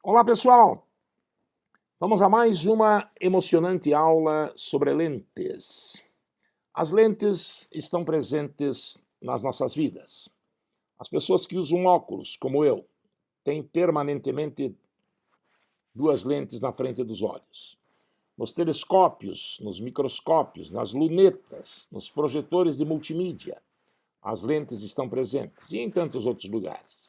Olá, pessoal! Vamos a mais uma emocionante aula sobre lentes. As lentes estão presentes nas nossas vidas. As pessoas que usam óculos, como eu, têm permanentemente duas lentes na frente dos olhos. Nos telescópios, nos microscópios, nas lunetas, nos projetores de multimídia, as lentes estão presentes e em tantos outros lugares.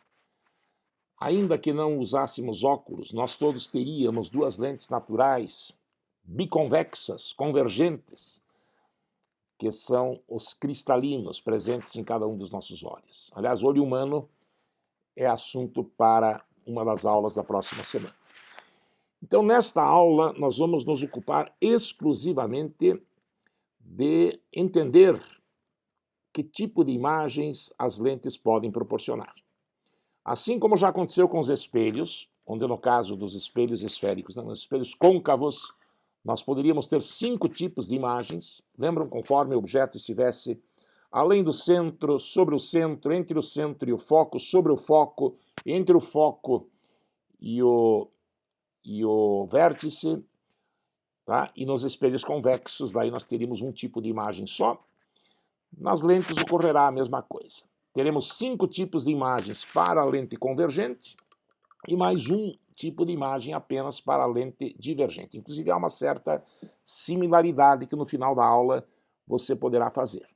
Ainda que não usássemos óculos, nós todos teríamos duas lentes naturais, biconvexas, convergentes, que são os cristalinos presentes em cada um dos nossos olhos. Aliás, o olho humano é assunto para uma das aulas da próxima semana. Então, nesta aula, nós vamos nos ocupar exclusivamente de entender que tipo de imagens as lentes podem proporcionar. Assim como já aconteceu com os espelhos, onde no caso dos espelhos esféricos, nos espelhos côncavos, nós poderíamos ter 5 tipos de imagens, lembram, conforme o objeto estivesse além do centro, sobre o centro, entre o centro e o foco, sobre o foco, entre o foco e o vértice, tá? E nos espelhos convexos, daí nós teríamos um tipo de imagem só. Nas lentes ocorrerá a mesma coisa. Teremos 5 tipos de imagens para a lente convergente e mais um tipo de imagem apenas para a lente divergente. Inclusive, há uma certa similaridade que no final da aula você poderá fazer.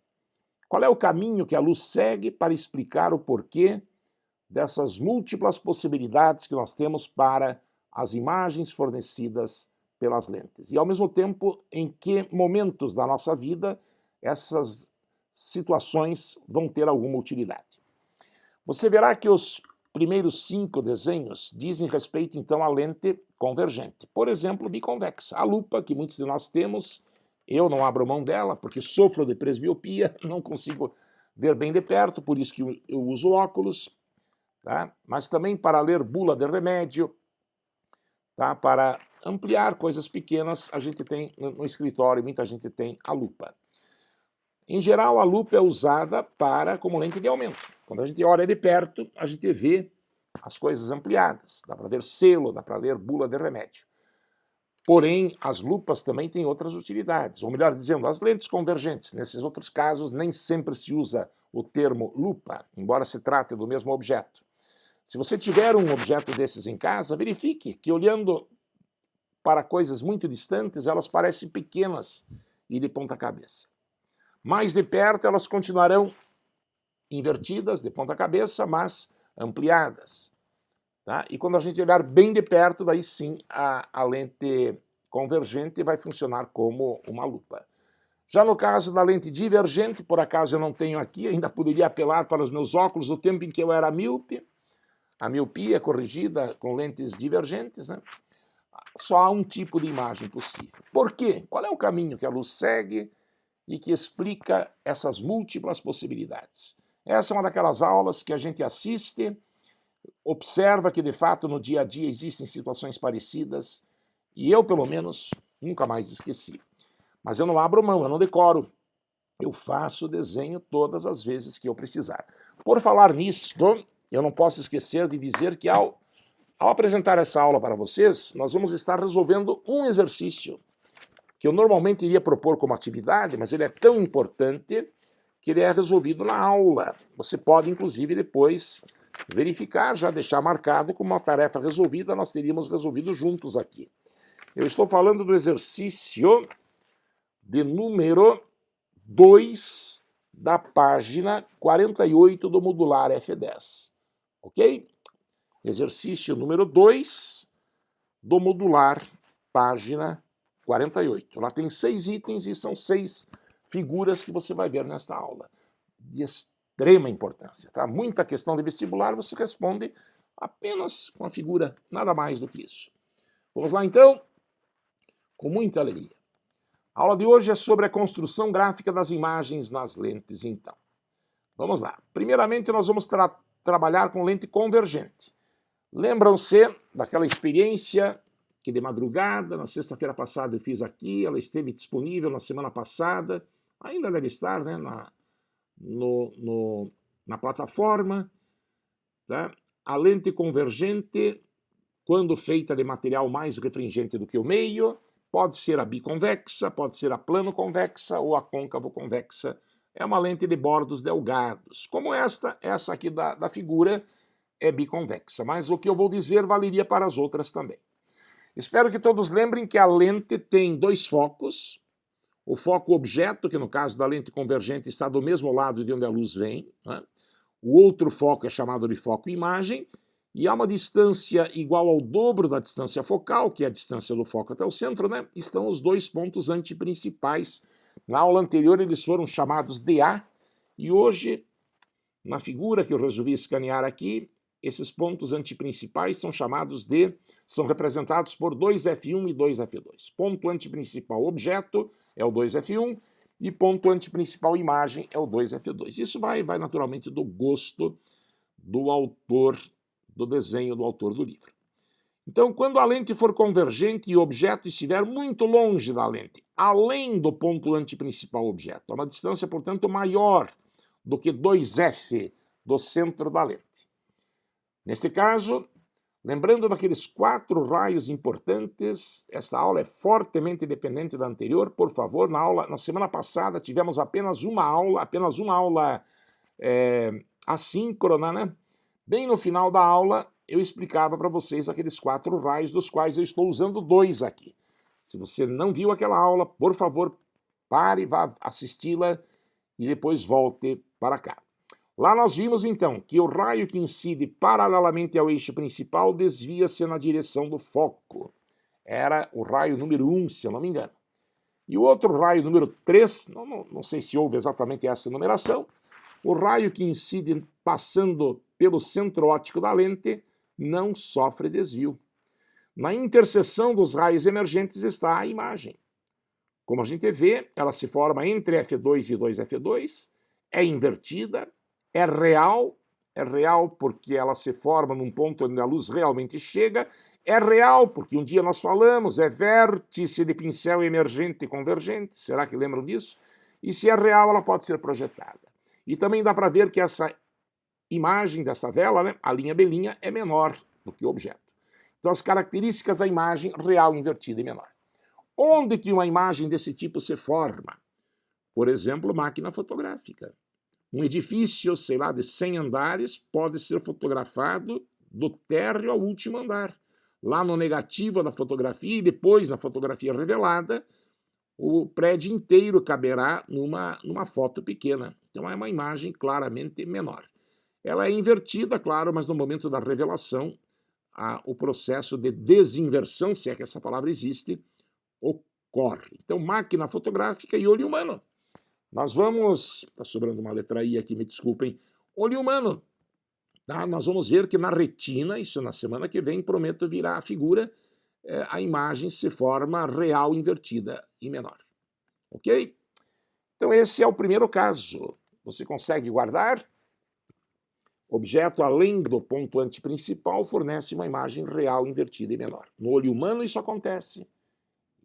Qual é o caminho que a luz segue para explicar o porquê dessas múltiplas possibilidades que nós temos para as imagens fornecidas pelas lentes? E, ao mesmo tempo, em que momentos da nossa vida essas situações vão ter alguma utilidade? Você verá que os primeiros 5 desenhos dizem respeito, então, à lente convergente. Por exemplo, biconvexa. A lupa, que muitos de nós temos, eu não abro mão dela, porque sofro de presbiopia, não consigo ver bem de perto, por isso que eu uso óculos, tá? Mas também para ler bula de remédio, tá? Para ampliar coisas pequenas, a gente tem no escritório, muita gente tem a lupa. Em geral, a lupa é usada como lente de aumento. Quando a gente olha de perto, a gente vê as coisas ampliadas. Dá para ver selo, dá para ler bula de remédio. Porém, as lupas também têm outras utilidades. Ou melhor dizendo, as lentes convergentes. Nesses outros casos, nem sempre se usa o termo lupa, embora se trate do mesmo objeto. Se você tiver um objeto desses em casa, verifique que olhando para coisas muito distantes, elas parecem pequenas e de ponta cabeça. Mais de perto, elas continuarão invertidas, de ponta cabeça, mas ampliadas. Tá? E quando a gente olhar bem de perto, daí sim a lente convergente vai funcionar como uma lupa. Já no caso da lente divergente, por acaso eu não tenho aqui, ainda poderia apelar para os meus óculos do tempo em que eu era míope. A miopia é corrigida com lentes divergentes, né? Só há um tipo de imagem possível. Por quê? Qual é o caminho que a luz segue e que explica essas múltiplas possibilidades? Essa é uma daquelas aulas que a gente assiste, observa que, de fato, no dia a dia existem situações parecidas, e eu, pelo menos, nunca mais esqueci. Mas eu não abro mão, eu não decoro. Eu faço o desenho todas as vezes que eu precisar. Por falar nisso, eu não posso esquecer de dizer que ao apresentar essa aula para vocês, nós vamos estar resolvendo um exercício que eu normalmente iria propor como atividade, mas ele é tão importante que ele é resolvido na aula. Você pode, inclusive, depois verificar, já deixar marcado como uma tarefa resolvida, nós teríamos resolvido juntos aqui. Eu estou falando do exercício de número 2 da página 48 do modular F10. Ok? Exercício número 2 do modular, página 48. Lá tem 6 itens e são 6 figuras que você vai ver nesta aula. De extrema importância, tá? Muita questão de vestibular você responde apenas com a figura, nada mais do que isso. Vamos lá, então? Com muita alegria. A aula de hoje é sobre a construção gráfica das imagens nas lentes, então. Vamos lá. Primeiramente, nós vamos trabalhar com lente convergente. Lembram-se daquela experiência que de madrugada, na sexta-feira passada eu fiz aqui, ela esteve disponível na semana passada, ainda deve estar, né, na plataforma, tá? A lente convergente quando feita de material mais refringente do que o meio, pode ser a biconvexa, pode ser a plano-convexa ou a côncavo-convexa. É uma lente de bordos delgados. Como essa aqui da figura é biconvexa, mas o que eu vou dizer valeria para as outras também. Espero que todos lembrem que a lente tem dois focos. O foco objeto, que no caso da lente convergente está do mesmo lado de onde a luz vem, né? O outro foco é chamado de foco imagem, e há uma distância igual ao dobro da distância focal, que é a distância do foco até o centro, né? Estão os dois pontos antiprincipais. Na aula anterior eles foram chamados de A, e hoje, na figura que eu resolvi escanear aqui, esses pontos antiprincipais são representados por 2F1 e 2F2. Ponto antiprincipal objeto é o 2F1 e ponto antiprincipal imagem é o 2F2. Isso vai naturalmente do gosto do autor do desenho, do autor do livro. Então, quando a lente for convergente e o objeto estiver muito longe da lente, além do ponto antiprincipal objeto, a uma distância, portanto, maior do que 2F do centro da lente. Neste caso, lembrando daqueles 4 raios importantes, essa aula é fortemente dependente da anterior. Por favor, na semana passada tivemos apenas uma aula assíncrona, né? Bem no final da aula, eu explicava para vocês aqueles 4 raios, dos quais eu estou usando 2 aqui. Se você não viu aquela aula, por favor, pare, vá assisti-la e depois volte para cá. Lá nós vimos, então, que o raio que incide paralelamente ao eixo principal desvia-se na direção do foco. Era o raio número 1, se eu não me engano. E o outro raio número 3, não sei se houve exatamente essa numeração, o raio que incide passando pelo centro óptico da lente não sofre desvio. Na interseção dos raios emergentes está a imagem. Como a gente vê, ela se forma entre F2 e 2F2, é invertida, é real porque ela se forma num ponto onde a luz realmente chega, é real porque um dia nós falamos, é vértice de pincel emergente e convergente, será que lembram disso? E se é real, ela pode ser projetada. E também dá para ver que essa imagem dessa vela, né, a linha belinha, é menor do que o objeto. Então as características da imagem real invertida é menor. Onde que uma imagem desse tipo se forma? Por exemplo, máquina fotográfica. Um edifício, sei lá, de 100 andares pode ser fotografado do térreo ao último andar. Lá no negativo da fotografia e depois na fotografia revelada, o prédio inteiro caberá numa foto pequena. Então é uma imagem claramente menor. Ela é invertida, claro, mas no momento da revelação, o processo de desinversão, se é que essa palavra existe, ocorre. Então, máquina fotográfica e olho humano. Nós vamos... Está sobrando uma letra I aqui, me desculpem. Olho humano. Tá? Nós vamos ver que na retina, isso na semana que vem, prometo virar a figura, a imagem se forma real invertida e menor. Ok? Então esse é o primeiro caso. Você consegue guardar? Objeto além do ponto antiprincipal fornece uma imagem real invertida e menor. No olho humano isso acontece.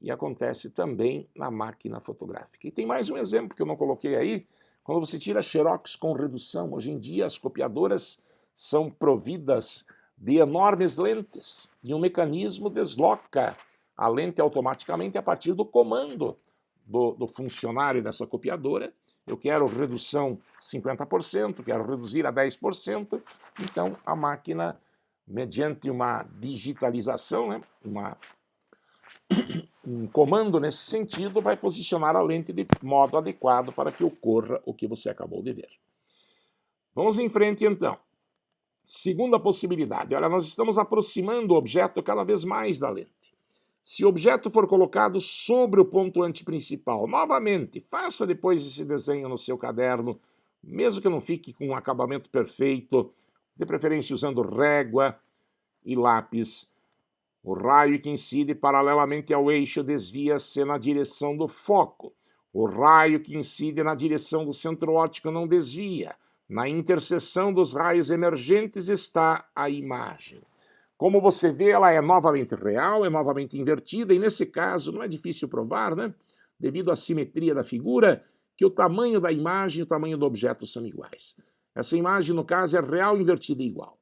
E acontece também na máquina fotográfica. E tem mais um exemplo que eu não coloquei aí. Quando você tira xerox com redução, hoje em dia as copiadoras são providas de enormes lentes. E um mecanismo desloca a lente automaticamente a partir do comando do funcionário dessa copiadora. Eu quero redução 50%, quero reduzir a 10%. Então a máquina, mediante uma digitalização, né, um comando nesse sentido, vai posicionar a lente de modo adequado para que ocorra o que você acabou de ver. Vamos em frente, então. Segunda possibilidade. Olha, nós estamos aproximando o objeto cada vez mais da lente. Se o objeto for colocado sobre o ponto antiprincipal, novamente, faça depois esse desenho no seu caderno, mesmo que não fique com um acabamento perfeito, de preferência usando régua e lápis. O raio que incide paralelamente ao eixo desvia-se na direção do foco. O raio que incide na direção do centro óptico não desvia. Na interseção dos raios emergentes está a imagem. Como você vê, ela é novamente real, é novamente invertida, e nesse caso não é difícil provar, né? Devido à simetria da figura, que o tamanho da imagem e o tamanho do objeto são iguais. Essa imagem, no caso, é real, invertida e igual.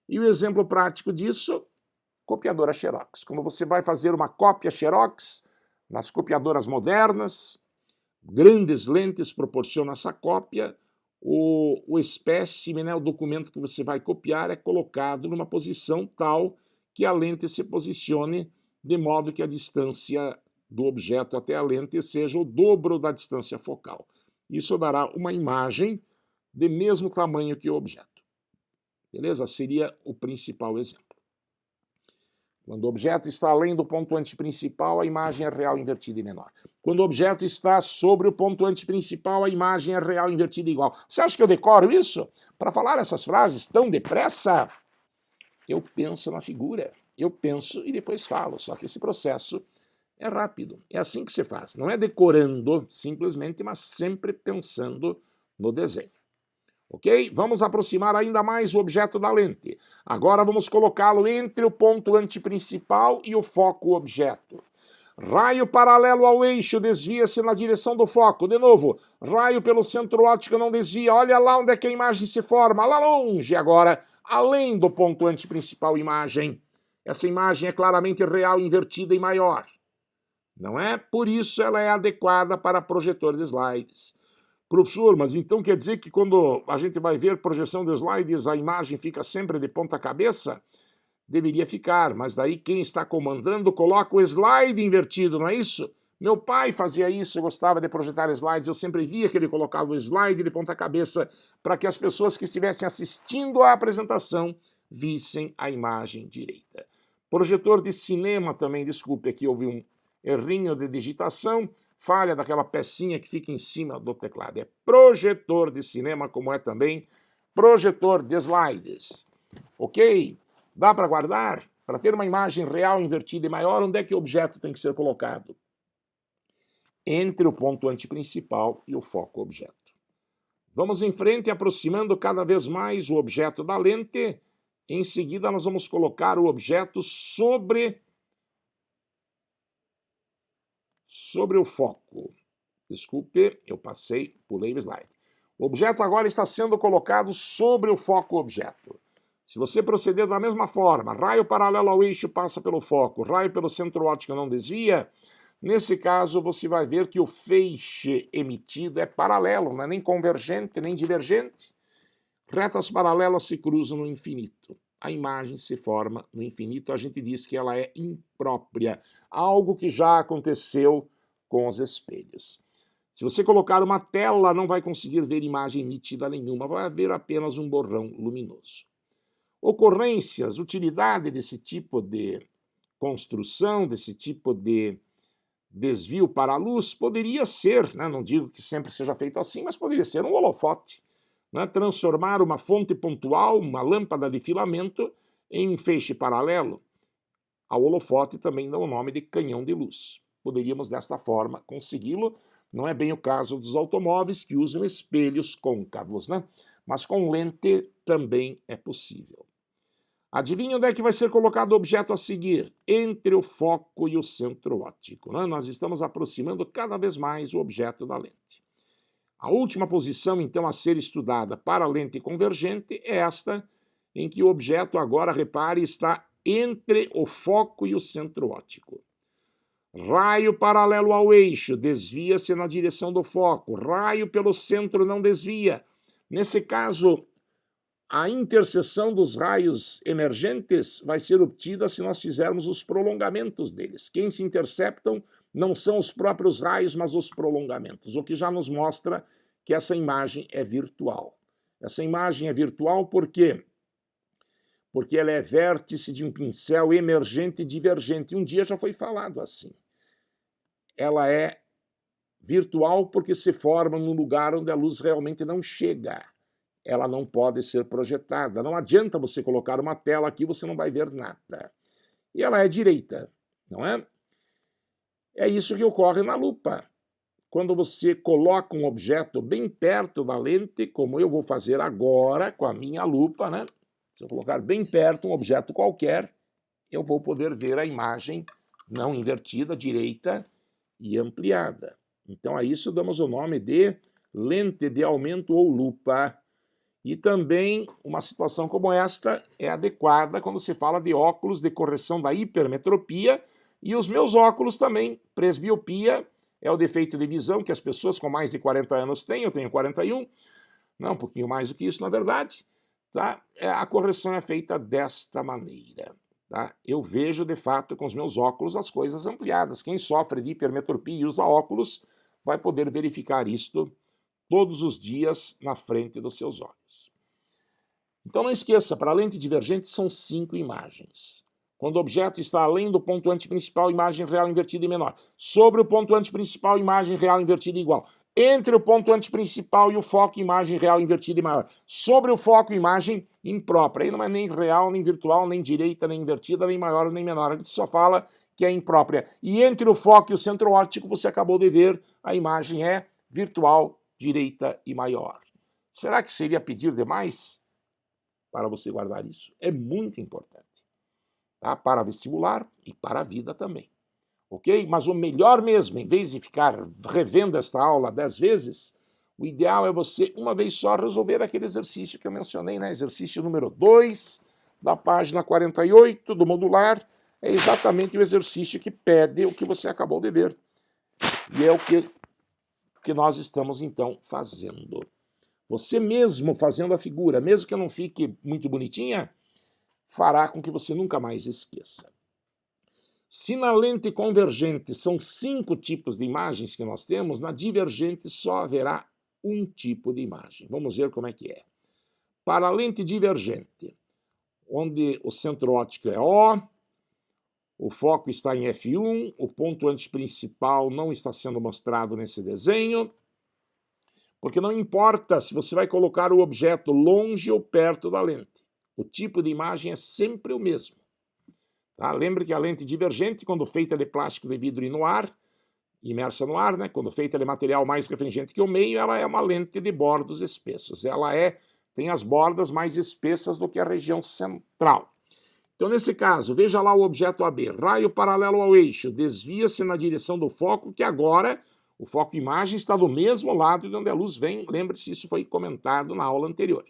E o exemplo prático disso Copiadora Xerox. Quando você vai fazer uma cópia Xerox, nas copiadoras modernas, grandes lentes proporcionam essa cópia, o espécime, né, o documento que você vai copiar é colocado numa posição tal que a lente se posicione de modo que a distância do objeto até a lente seja o dobro da distância focal. Isso dará uma imagem de mesmo tamanho que o objeto. Beleza? Seria o principal exemplo. Quando o objeto está além do pontuante principal, a imagem é real invertida e menor. Quando o objeto está sobre o pontuante principal, a imagem é real invertida e igual. Você acha que eu decoro isso? Para falar essas frases tão depressa, eu penso na figura. Eu penso e depois falo. Só que esse processo é rápido. É assim que se faz. Não é decorando simplesmente, mas sempre pensando no desenho. Ok? Vamos aproximar ainda mais o objeto da lente. Agora vamos colocá-lo entre o ponto antiprincipal e o foco objeto. Raio paralelo ao eixo desvia-se na direção do foco. De novo, raio pelo centro óptico não desvia. Olha lá onde é que a imagem se forma, lá longe. Agora, além do ponto antiprincipal imagem. Essa imagem é claramente real, invertida e maior. Não é? Por isso ela é adequada para projetor de slides. Professor, mas então quer dizer que quando a gente vai ver projeção de slides, a imagem fica sempre de ponta cabeça? Deveria ficar, mas daí quem está comandando coloca o slide invertido, não é isso? Meu pai fazia isso, eu gostava de projetar slides, eu sempre via que ele colocava o slide de ponta cabeça para que as pessoas que estivessem assistindo à apresentação vissem a imagem direita. Projetor de cinema também, desculpe, aqui houve um errinho de digitação, falha daquela pecinha que fica em cima do teclado. É projetor de cinema, como é também projetor de slides. Ok? Dá para guardar? Para ter uma imagem real invertida e maior, onde é que o objeto tem que ser colocado? Entre o ponto antiprincipal e o foco objeto. Vamos em frente, aproximando cada vez mais o objeto da lente. Em seguida, nós vamos colocar o objeto sobre o foco. Desculpe, eu pulei o slide. O objeto agora está sendo colocado sobre o foco objeto. Se você proceder da mesma forma, raio paralelo ao eixo passa pelo foco, raio pelo centro óptico não desvia, nesse caso você vai ver que o feixe emitido é paralelo, não é nem convergente, nem divergente. Retas paralelas se cruzam no infinito. A imagem se forma no infinito, a gente diz que ela é imprópria, algo que já aconteceu com os espelhos. Se você colocar uma tela, não vai conseguir ver imagem nítida nenhuma, vai haver apenas um borrão luminoso. Ocorrências, utilidade desse tipo de construção, desse tipo de desvio para a luz, poderia ser, né, não digo que sempre seja feito assim, mas poderia ser um holofote, né, transformar uma fonte pontual, uma lâmpada de filamento, em um feixe paralelo. Ao holofote também dá o nome de canhão de luz. Poderíamos desta forma consegui-lo. Não é bem o caso dos automóveis que usam espelhos côncavos, né? Mas com lente também é possível. Adivinha onde é que vai ser colocado o objeto a seguir? Entre o foco e o centro óptico, né? Nós estamos aproximando cada vez mais o objeto da lente. A última posição, então, a ser estudada para a lente convergente é esta, em que o objeto, agora, repare, está entre o foco e o centro óptico. Raio paralelo ao eixo, desvia-se na direção do foco. Raio pelo centro não desvia. Nesse caso, a interseção dos raios emergentes vai ser obtida se nós fizermos os prolongamentos deles. Quem se interceptam não são os próprios raios, mas os prolongamentos, o que já nos mostra que essa imagem é virtual. Essa imagem é virtual por quê? Porque ela é vértice de um pincel emergente e divergente. Um dia já foi falado assim. Ela é virtual porque se forma num lugar onde a luz realmente não chega. Ela não pode ser projetada. Não adianta você colocar uma tela aqui, você não vai ver nada. E ela é direita, não é? É isso que ocorre na lupa. Quando você coloca um objeto bem perto da lente, como eu vou fazer agora com a minha lupa, né? Se eu colocar bem perto um objeto qualquer, eu vou poder ver a imagem não invertida, direita e ampliada. Então a isso damos o nome de lente de aumento ou lupa. E também uma situação como esta é adequada quando se fala de óculos de correção da hipermetropia, e os meus óculos também, presbiopia, é o defeito de visão que as pessoas com mais de 40 anos têm, eu tenho 41, não, um pouquinho mais do que isso, na verdade, tá? A correção é feita desta maneira. Tá? Eu vejo, de fato, com os meus óculos as coisas ampliadas. Quem sofre de hipermetropia e usa óculos vai poder verificar isto todos os dias na frente dos seus olhos. Então não esqueça, para a lente divergente são 5 imagens. Quando o objeto está além do ponto antiprincipal, imagem real invertida e menor. Sobre o ponto antiprincipal, imagem real invertida e igual. Entre o ponto antiprincipal e o foco, imagem real invertida e maior. Sobre o foco, imagem imprópria. Aí não é nem real, nem virtual, nem direita, nem invertida, nem maior, nem menor. A gente só fala que é imprópria. E entre o foco e o centro óptico, você acabou de ver, a imagem é virtual, direita e maior. Será que seria pedir demais para você guardar isso? É muito importante. Tá? Para vestibular e para a vida também. Ok? Mas o melhor mesmo, em vez de ficar revendo esta aula 10 vezes, o ideal é você, uma vez só, resolver aquele exercício que eu mencionei, né? Exercício número 2, da página 48 do modular. É exatamente o exercício que pede o que você acabou de ver. E é o que nós estamos, então, fazendo. Você mesmo fazendo a figura, mesmo que não fique muito bonitinha, fará com que você nunca mais esqueça. Se na lente convergente são 5 tipos de imagens que nós temos, na divergente só haverá um tipo de imagem. Vamos ver como é que é. Para a lente divergente, onde o centro óptico é O, o foco está em F1, o ponto antiprincipal não está sendo mostrado nesse desenho, porque não importa se você vai colocar o objeto longe ou perto da lente. O tipo de imagem é sempre o mesmo. Tá? Lembre que a lente divergente, quando feita de plástico de vidro e no ar, imersa no ar, né? Quando feita de material mais refringente que o meio, ela é uma lente de bordos espessos. Ela tem as bordas mais espessas do que a região central. Então, nesse caso, veja lá o objeto AB, raio paralelo ao eixo, desvia-se na direção do foco, que agora o foco imagem está do mesmo lado de onde a luz vem. Lembre-se, isso foi comentado na aula anterior.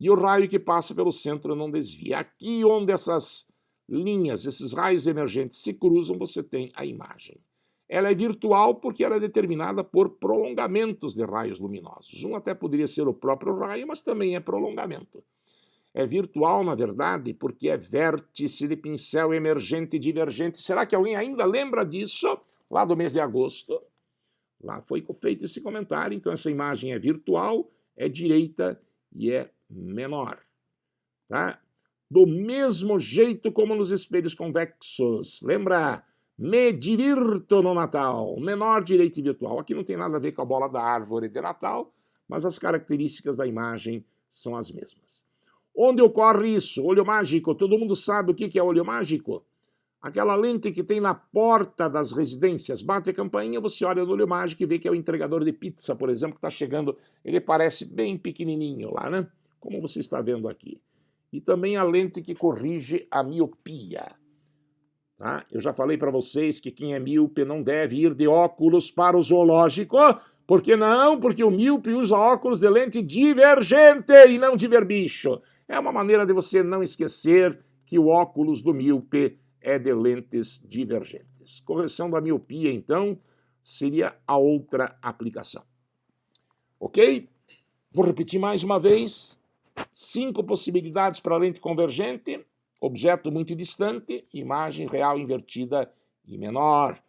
E o raio que passa pelo centro não desvia. Aqui onde essas linhas, esses raios emergentes se cruzam, você tem a imagem. Ela é virtual porque ela é determinada por prolongamentos de raios luminosos. Um até poderia ser o próprio raio, mas também é prolongamento. É virtual, na verdade, porque é vértice de pincel emergente e divergente. Será que alguém ainda lembra disso? Lá do mês de agosto. Lá foi feito esse comentário. Então, essa imagem é virtual, é direita e é menor. Tá? Do mesmo jeito como nos espelhos convexos. Lembra? Me divirto no Natal. Menor, direita e virtual. Aqui não tem nada a ver com a bola da árvore de Natal, mas as características da imagem são as mesmas. Onde ocorre isso? Olho mágico. Todo mundo sabe o que é olho mágico? Aquela lente que tem na porta das residências. Bate a campainha, você olha no olho mágico e vê que é o entregador de pizza, por exemplo, que está chegando. Ele parece bem pequenininho lá, né? Como você está vendo aqui. E também a lente que corrige a miopia. Tá? Eu já falei para vocês que quem é míope não deve ir de óculos para o zoológico. Por que não? Porque o míope usa óculos de lente divergente e não de ver bicho. É uma maneira de você não esquecer que o óculos do míope é de lentes divergentes. Correção da miopia, então, seria a outra aplicação. Ok? Vou repetir mais uma vez. 5 possibilidades para a lente convergente. Objeto muito distante, imagem real invertida e menor.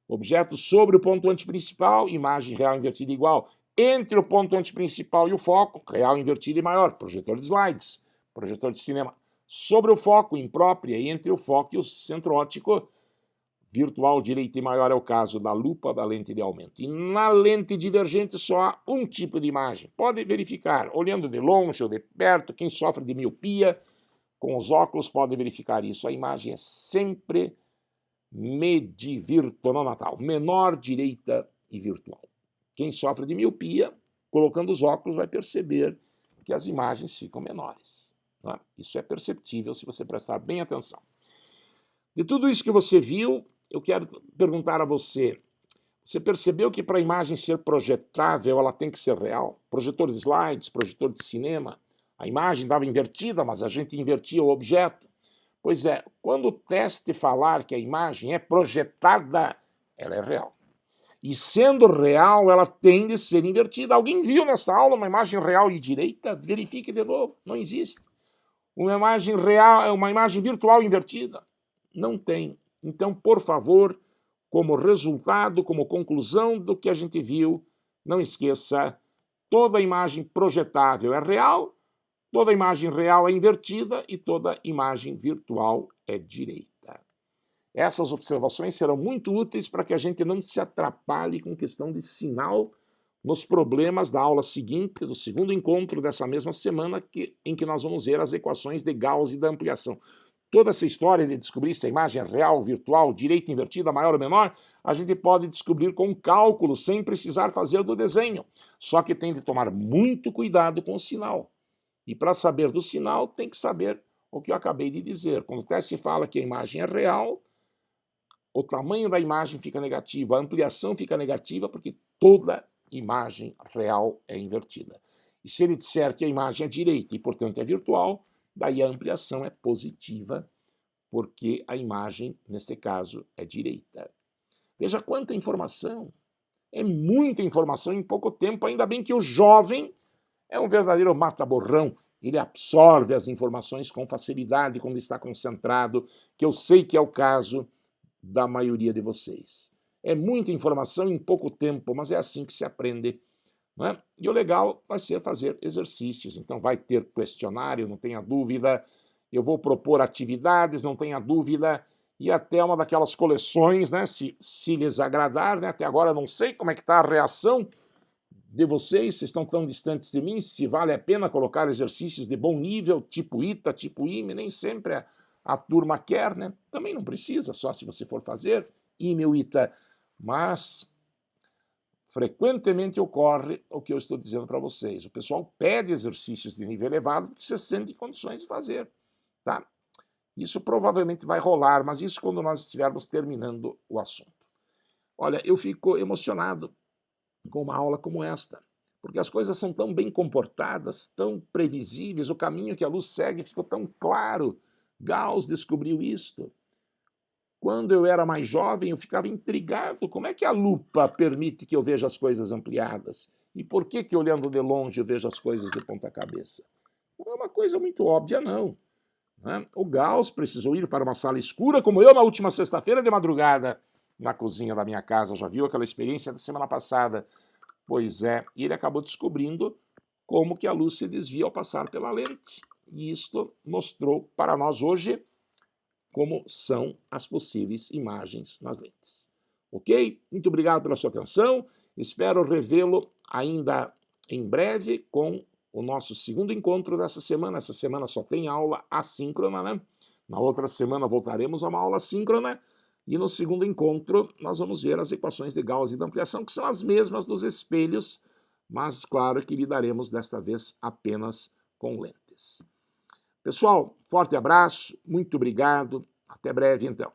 Objeto sobre o ponto antiprincipal, imagem real invertida igual. Entre o ponto antiprincipal e o foco, real invertida e maior. Projetor de slides, projetor de cinema. Sobre o foco, imprópria, e entre o foco e o centro óptico, virtual, direita e maior é o caso da lupa da lente de aumento. E na lente divergente só há um tipo de imagem. Pode verificar, olhando de longe ou de perto, quem sofre de miopia, com os óculos pode verificar isso. A imagem é sempre me divirto no Natal. Menor, direita e virtual. Quem sofre de miopia, colocando os óculos, vai perceber que as imagens ficam menores. Né? Isso é perceptível se você prestar bem atenção. De tudo isso que você viu, eu quero perguntar a você, Você percebeu que para a imagem ser projetável, ela tem que ser real? Projetor de slides, projetor de cinema, a imagem estava invertida, mas a gente invertia o objeto. Pois é, quando o teste falar que a imagem é projetada, ela é real. E sendo real, ela tem de ser invertida. Alguém viu nessa aula uma imagem real e direita? Verifique de novo, não existe. Uma imagem real, uma imagem virtual invertida? Não tem. Então, por favor, como resultado, como conclusão do que a gente viu, não esqueça, toda imagem projetável é real, toda imagem real é invertida e toda imagem virtual é direita. Essas observações serão muito úteis para que a gente não se atrapalhe com questão de sinal nos problemas da aula seguinte, do segundo encontro dessa mesma semana, em que nós vamos ver as equações de Gauss e da ampliação. Toda essa história de descobrir se a imagem é real, virtual, direita, invertida, maior ou menor, a gente pode descobrir com cálculo, sem precisar fazer do desenho. Só que tem de tomar muito cuidado com o sinal. E para saber do sinal, tem que saber o que eu acabei de dizer. Quando o teste fala que a imagem é real, o tamanho da imagem fica negativo, a ampliação fica negativa, porque toda imagem real é invertida. E se ele disser que a imagem é direita e, portanto, é virtual, daí a ampliação é positiva, porque a imagem, nesse caso, é direita. Veja quanta informação. É muita informação em pouco tempo, ainda bem que o jovem é um verdadeiro mata-borrão. Ele absorve as informações com facilidade quando está concentrado, que eu sei que é o caso da maioria de vocês. É muita informação em pouco tempo, mas é assim que se aprende. Não é? E o legal vai ser fazer exercícios. Então vai ter questionário, não tenha dúvida. Eu vou propor atividades, não tenha dúvida. E até uma daquelas coleções, né? Se lhes agradar, né? Até agora eu não sei como é que está a reação de vocês, vocês estão tão distantes de mim, se vale a pena colocar exercícios de bom nível, tipo ITA, tipo IME, nem sempre a turma quer, né? Também não precisa, só se você for fazer IME ou ITA. Mas frequentemente ocorre o que eu estou dizendo para vocês. O pessoal pede exercícios de nível elevado porque você sente condições de fazer, tá? Isso provavelmente vai rolar, mas isso quando nós estivermos terminando o assunto. Olha, eu fico emocionado com uma aula como esta, porque as coisas são tão bem comportadas, tão previsíveis, o caminho que a luz segue ficou tão claro. Gauss descobriu isto. Quando eu era mais jovem, eu ficava intrigado. Como é que a lupa permite que eu veja as coisas ampliadas? E por que olhando de longe eu vejo as coisas de ponta cabeça? Não é uma coisa muito óbvia, não. O Gauss precisou ir para uma sala escura, como eu na última sexta-feira de madrugada, na cozinha da minha casa. Já viu aquela experiência da semana passada? Pois é, e ele acabou descobrindo como que a luz se desvia ao passar pela lente. E isto mostrou para nós hoje como são as possíveis imagens nas lentes. Ok? Muito obrigado pela sua atenção. Espero revê-lo ainda em breve com o nosso segundo encontro dessa semana. Essa semana só tem aula assíncrona, né? Na outra semana voltaremos a uma aula síncrona. E no segundo encontro nós vamos ver as equações de Gauss e da ampliação, que são as mesmas dos espelhos, mas claro que lidaremos desta vez apenas com lentes. Pessoal, forte abraço, muito obrigado, até breve então.